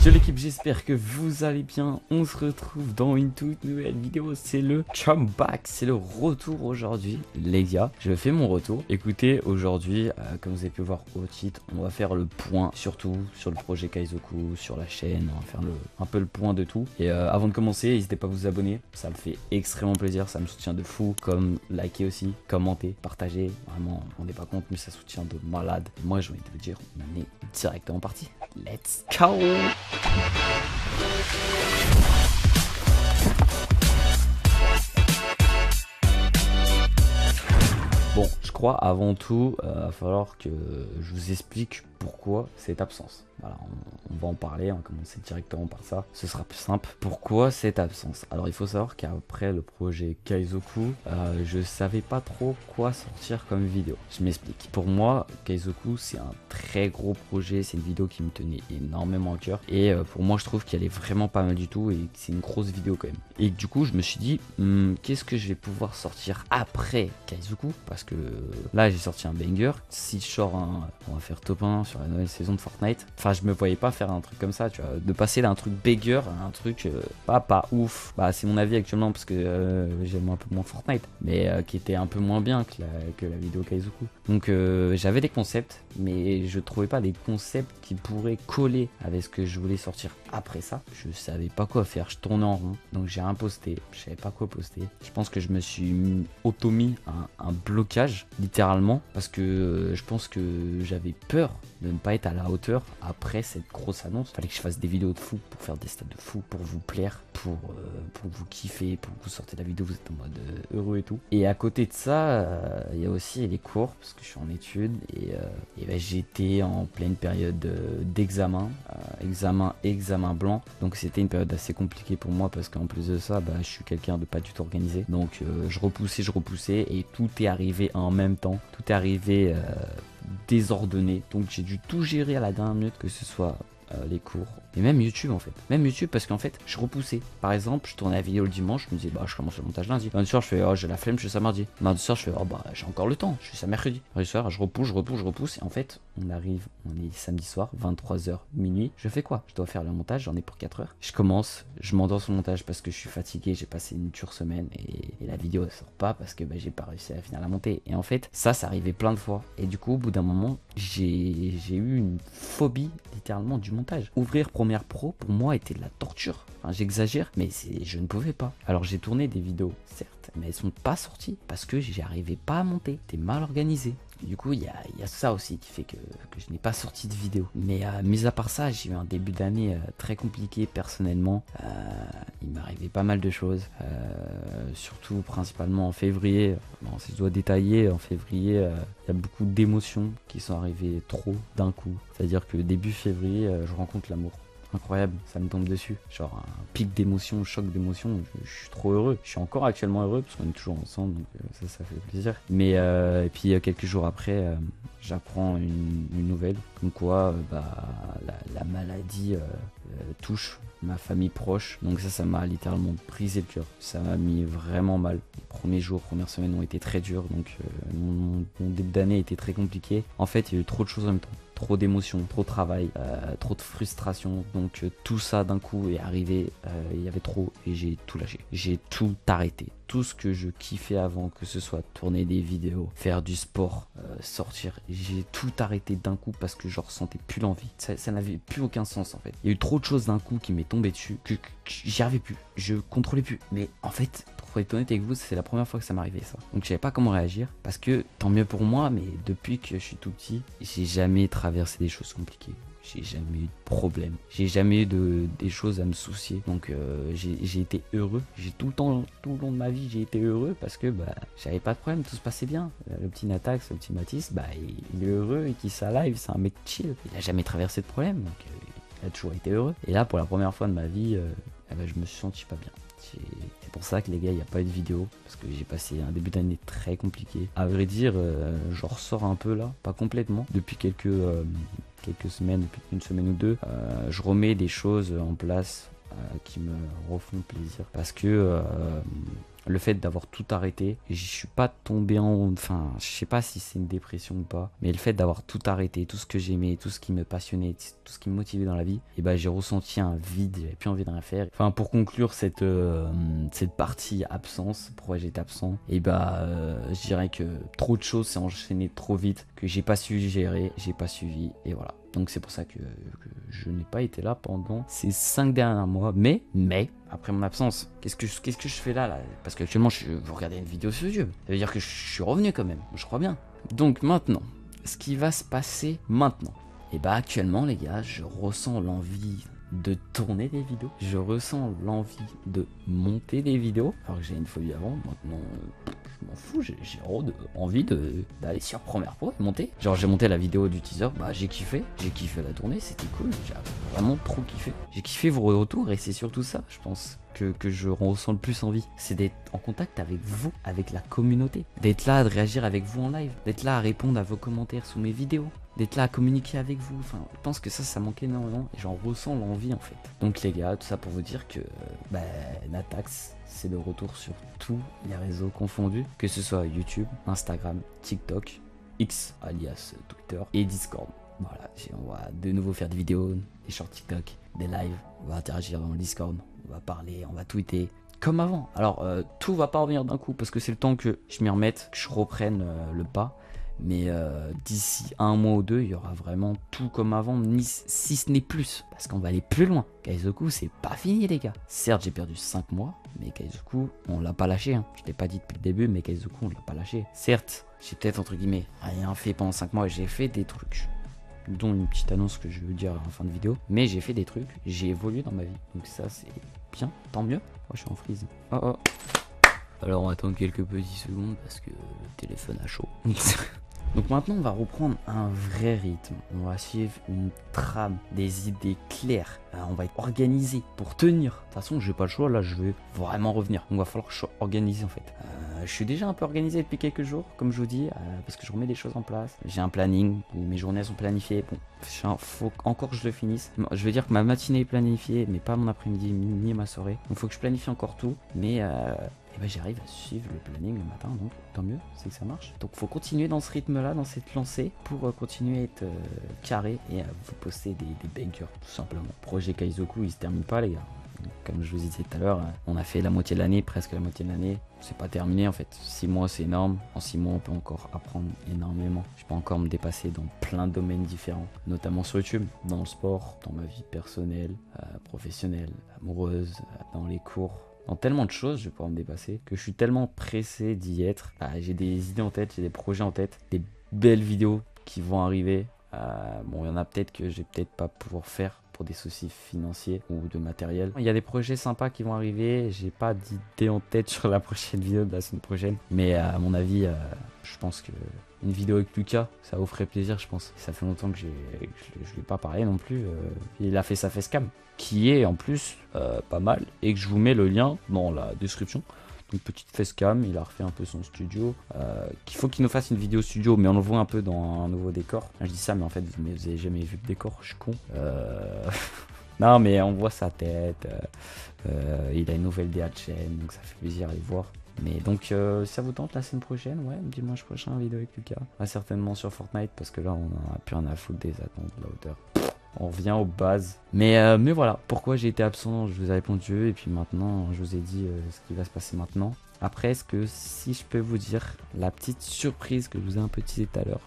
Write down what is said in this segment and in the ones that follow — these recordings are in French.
Salut l'équipe, j'espère que vous allez bien. On se retrouve dans une toute nouvelle vidéo. C'est le comeback, c'est le retour aujourd'hui. Les gars, je fais mon retour. Écoutez, aujourd'hui, comme vous avez pu voir au titre, on va faire le point surtout sur le projet Kaizoku, sur la chaîne. On va faire un peu le point de tout. Et avant de commencer, n'hésitez pas à vous abonner. Ça me fait extrêmement plaisir, ça me soutient de fou. Comme liker aussi, commenter, partager. Vraiment, on n'est pas compte, mais ça soutient de malade. Et moi, j'ai envie de vous dire, on est directement parti. Let's go! Bon, je crois avant tout, il va falloir que je vous explique pourquoi cette absence. Voilà, on va en parler, on va commencer directement par ça. Ce sera plus simple. Pourquoi cette absence? Alors il faut savoir qu'après le projet Kaizoku, je savais pas trop quoi sortir comme vidéo. Je m'explique. Pour moi, Kaizoku c'est un très gros projet, c'est une vidéo qui me tenait énormément à cœur. Et pour moi je trouve qu'elle est vraiment pas mal du tout et que c'est une grosse vidéo quand même. Et du coup je me suis dit, qu'est-ce que je vais pouvoir sortir après Kaizoku? Parce que là j'ai sorti un banger. Si je sors on va faire top 1 sur la nouvelle saison de Fortnite. Enfin, je me voyais pas faire un truc comme ça, tu vois, de passer d'un truc banger à un truc pas ouf. Bah, c'est mon avis actuellement parce que j'aime un peu moins Fortnite, mais qui était un peu moins bien que la vidéo Kaizoku. Donc, j'avais des concepts, mais je trouvais pas des concepts qui pourraient coller avec ce que je voulais sortir après ça. Je savais pas quoi faire, je tournais en rond, donc j'ai rien posté, je savais pas quoi poster. Je pense que je me suis auto-mis un blocage, littéralement, parce que je pense que j'avais peur de ne pas être à la hauteur après cette grosse annonce. Fallait que je fasse des vidéos de fou pour faire des stats de fou, pour vous plaire, pour vous kiffer, pour que vous sortez la vidéo, vous êtes en mode heureux et tout. Et à côté de ça, il y a aussi les cours, parce que je suis en études et ben, j'étais en pleine période d'examen, examen blanc. Donc c'était une période assez compliquée pour moi parce qu'en plus de ça, bah, je suis quelqu'un de pas du tout organisé. Donc je repoussais et tout est arrivé en même temps. Tout est arrivé désordonné, donc j'ai dû tout gérer à la dernière minute, que ce soit les cours et même YouTube en fait. Même YouTube parce qu'en fait je repoussais. Par exemple, je tournais la vidéo le dimanche, je me disais bah je commence le montage lundi. Lundi soir je fais oh j'ai la flemme, je fais ça mardi. Mardi soir je fais oh bah j'ai encore le temps, je fais ça mercredi. Mardi soir je repousse et en fait on est samedi soir, 23h minuit. Je fais quoi? Je dois faire le montage, j'en ai pour 4 heures. Je commence, je m'endors sur le montage parce que je suis fatigué, j'ai passé une dure semaine et la vidéo elle sort pas parce que bah, j'ai pas réussi à finir la monter. Et en fait ça arrivait plein de fois. Et du coup au bout d'un moment j'ai eu une phobie littéralement du montage. Ouvrir Premiere Pro pour moi était de la torture. Enfin, j'exagère, mais je ne pouvais pas. Alors j'ai tourné des vidéos, certes, mais elles sont pas sorties parce que j'y arrivais pas à monter. C'était mal organisé. Du coup, il y a ça aussi qui fait que je n'ai pas sorti de vidéo. Mais mis à part ça, j'ai eu un début d'année très compliqué personnellement. Il m'est arrivé pas mal de choses, surtout principalement en février. Bon, si je dois détailler, en février, il y a beaucoup d'émotions qui sont arrivées trop d'un coup. C'est-à-dire que début février, je rencontre l'amour. Incroyable, ça me tombe dessus. Genre un pic d'émotion, choc d'émotion. Je suis trop heureux. Je suis encore actuellement heureux parce qu'on est toujours ensemble, donc ça fait plaisir. Mais et puis quelques jours après, j'apprends une nouvelle comme quoi la maladie touche ma famille proche. Donc ça m'a littéralement brisé le cœur. Ça m'a mis vraiment mal. Les premiers jours, premières semaines ont été très durs. Donc mon début d'année était très compliqué. En fait, il y a eu trop de choses en même temps. Trop d'émotions, trop de travail, trop de frustration. Donc tout ça d'un coup est arrivé, il y avait trop et j'ai tout lâché. J'ai tout arrêté. Tout ce que je kiffais avant, que ce soit tourner des vidéos, faire du sport, sortir, j'ai tout arrêté d'un coup parce que je ressentais plus l'envie. Ça n'avait plus aucun sens en fait. Il y a eu trop de choses d'un coup qui m'est tombé dessus, que j'y arrivais plus, je contrôlais plus. Mais en fait, pour être honnête avec vous, c'est la première fois que ça m'arrivait ça. Donc je savais pas comment réagir parce que tant mieux pour moi, mais depuis que je suis tout petit, j'ai jamais traversé des choses compliquées. J'ai jamais eu de problème. J'ai jamais eu des choses à me soucier. Donc j'ai été heureux. J'ai tout le long de ma vie, j'ai été heureux parce que bah j'avais pas de problème, tout se passait bien. Le petit Natax, le petit Mathis, bah il est heureux et qui sa live, c'est un mec chill. Il a jamais traversé de problème, donc il a toujours été heureux. Et là, pour la première fois de ma vie, bah, je me suis senti pas bien. C'est pour ça que les gars, il n'y a pas eu de vidéo parce que j'ai passé un début d'année très compliqué. À vrai dire, je ressors un peu là, pas complètement. Depuis quelques semaines, depuis une semaine ou deux, je remets des choses en place qui me refont plaisir parce que le fait d'avoir tout arrêté, je suis pas tombé en... Enfin, je sais pas si c'est une dépression ou pas, mais le fait d'avoir tout arrêté, tout ce que j'aimais, tout ce qui me passionnait, tout ce qui me motivait dans la vie, et bah j'ai ressenti un vide, j'avais plus envie de rien faire. Enfin, pour conclure cette partie absence, pourquoi j'étais absent, et bah je dirais que trop de choses s'est enchaîné trop vite, que j'ai pas su gérer, j'ai pas suivi, et voilà. Donc c'est pour ça que je n'ai pas été là pendant ces 5 derniers mois. Mais, après mon absence, qu'est-ce que je fais là? Parce qu'actuellement, vous regardez une vidéo sur YouTube. Ça veut dire que je suis revenu quand même, je crois bien. Donc maintenant, ce qui va se passer maintenant. Et bah actuellement les gars, je ressens l'envie de tourner des vidéos. Je ressens l'envie de monter des vidéos. Alors que j'ai une phobie avant, maintenant... je m'en fous, j'ai envie d'aller sur Premiere Pro et monter. Genre j'ai monté la vidéo du teaser, bah j'ai kiffé la tournée, c'était cool, j'ai vraiment trop kiffé. J'ai kiffé vos retours et c'est surtout ça, je pense, que je ressens le plus envie. C'est d'être en contact avec vous, avec la communauté. D'être là, de réagir avec vous en live. D'être là à répondre à vos commentaires sous mes vidéos. D'être là à communiquer avec vous. Enfin, je pense que ça manquait énormément et j'en ressens l'envie en fait. Donc les gars, tout ça pour vous dire que Natax, c'est de retour sur tous les réseaux confondus, que ce soit YouTube, Instagram, TikTok, X alias Twitter et Discord. Voilà, on va de nouveau faire des vidéos, des shorts TikTok, des lives, on va interagir dans le Discord, on va parler, on va tweeter, comme avant. Alors, tout va pas revenir d'un coup, parce que c'est le temps que je m'y remette, que je reprenne le pas. Mais d'ici un mois ou deux, il y aura vraiment tout comme avant, si ce n'est plus. Parce qu'on va aller plus loin. Kaizoku, c'est pas fini les gars. Certes, j'ai perdu 5 mois, mais Kaizoku, on l'a pas lâché. Hein. Je l'ai pas dit depuis le début, mais Kaizoku, on l'a pas lâché. Certes, j'ai peut-être entre guillemets rien fait pendant 5 mois, j'ai fait des trucs. Dont une petite annonce que je veux dire en fin de vidéo. Mais j'ai fait des trucs, j'ai évolué dans ma vie. Donc ça, c'est bien, tant mieux. Moi, je suis en freeze. Oh. Alors, on va attendre quelques petites secondes parce que le téléphone a chaud. Donc maintenant on va reprendre un vrai rythme, on va suivre une trame, des idées claires, on va être organisé pour tenir. De toute façon j'ai pas le choix, là je vais vraiment revenir, donc il va falloir que je sois organisé en fait. Je suis déjà un peu organisé depuis quelques jours, comme je vous dis, parce que je remets des choses en place. J'ai un planning où mes journées sont planifiées, bon, faut encore que je le finisse. Je veux dire que ma matinée est planifiée, mais pas mon après-midi ni ma soirée. Donc il faut que je planifie encore tout, mais... j'arrive à suivre le planning le matin, donc tant mieux, c'est que ça marche. Donc faut continuer dans ce rythme-là, dans cette lancée, pour continuer à être carré et à vous poster des bangers, tout simplement. Projet Kaizoku, il se termine pas les gars. Comme je vous disais tout à l'heure, on a fait la moitié de l'année, presque la moitié de l'année. C'est pas terminé en fait. 6 mois c'est énorme. En 6 mois on peut encore apprendre énormément. Je peux encore me dépasser dans plein de domaines différents, notamment sur YouTube, dans le sport, dans ma vie personnelle, professionnelle, amoureuse, dans les cours. Dans tellement de choses, je vais pouvoir me dépasser, que je suis tellement pressé d'y être. J'ai des idées en tête, j'ai des projets en tête, des belles vidéos qui vont arriver. Bon, il y en a peut-être que je vais peut-être pas pouvoir faire pour des soucis financiers ou de matériel. Il y a des projets sympas qui vont arriver. J'ai pas d'idée en tête sur la prochaine vidéo de la semaine prochaine. Mais à mon avis, je pense que une vidéo avec Lucas, ça vous ferait plaisir, je pense. Ça fait longtemps que je lui ai pas parlé non plus. Il a fait sa facecam, qui est en plus pas mal, et que je vous mets le lien dans la description. Donc petite facecam, il a refait un peu son studio. Qu'il faut qu'il nous fasse une vidéo studio, mais on le voit un peu dans un nouveau décor. Je dis ça, mais en fait, vous avez jamais vu le décor, je suis con. Non, mais on voit sa tête. Il a une nouvelle DA de chaîne, donc ça fait plaisir à les voir. Mais donc, si ça vous tente la semaine prochaine, ouais, dimanche prochain, vidéo avec Lucas. Certainement sur Fortnite, parce que là, on a plus rien à foutre des attentes de la hauteur. On revient aux bases. Mais voilà, pourquoi j'ai été absent, je vous ai répondu. Et puis maintenant, je vous ai dit ce qui va se passer maintenant. Après, est-ce que si je peux vous dire la petite surprise que je vous ai un peu teasé tout à l'heure,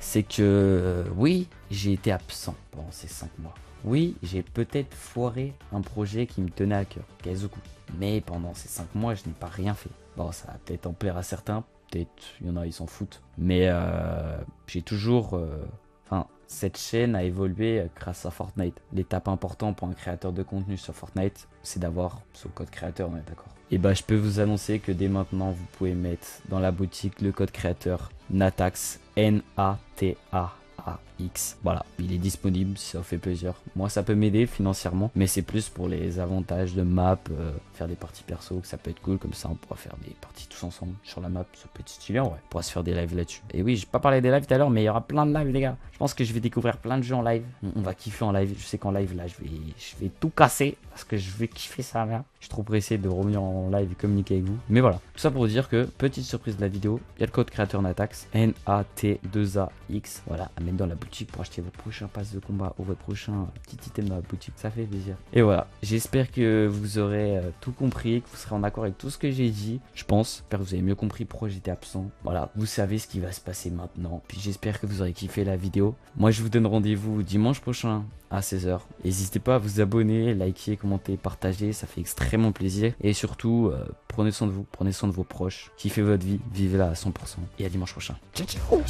c'est que oui, j'ai été absent pendant ces 5 mois. Oui, j'ai peut-être foiré un projet qui me tenait à cœur, Kaizoku. Mais pendant ces 5 mois, je n'ai pas rien fait. Bon, ça va peut-être en plaire à certains, peut-être il y en a, ils s'en foutent. Mais j'ai toujours... cette chaîne a évolué grâce à Fortnite. L'étape importante pour un créateur de contenu sur Fortnite, c'est d'avoir son code créateur, on est d'accord. Et bah je peux vous annoncer que dès maintenant, vous pouvez mettre dans la boutique le code créateur Natax, Natax. X. Voilà, il est disponible si ça vous fait plaisir. Moi, ça peut m'aider financièrement, mais c'est plus pour les avantages de map, faire des parties perso, que ça peut être cool. Comme ça, on pourra faire des parties tous ensemble sur la map. Ça peut être stylé, ouais. On pourra se faire des lives là-dessus. Et oui, j'ai pas parlé des lives tout à l'heure, mais il y aura plein de lives, les gars. Je pense que je vais découvrir plein de jeux en live. On va kiffer en live. Je sais qu'en live, là, je vais tout casser parce que je vais kiffer ça, là. Je suis trop pressé de revenir en live et communiquer avec vous. Mais voilà, tout ça pour vous dire que, petite surprise de la vidéo, il y a le code créateur Natax, N-A-T-2-A-X. Voilà, à mettre dans la boutique pour acheter votre prochain pass de combat ou votre prochain petit item dans la boutique. Ça fait plaisir. Et voilà, j'espère que vous aurez tout compris, que vous serez en accord avec tout ce que j'ai dit. Je pense, j'espère que vous avez mieux compris pourquoi j'étais absent. Voilà, vous savez ce qui va se passer maintenant. Puis j'espère que vous aurez kiffé la vidéo. Moi, je vous donne rendez-vous dimanche prochain à 16 h. N'hésitez pas à vous abonner, liker, commenter, partager, ça fait extrêmement plaisir. Et surtout, prenez soin de vous, prenez soin de vos proches, kiffez votre vie, vivez-la à 100%. Et à dimanche prochain. Ciao, ciao.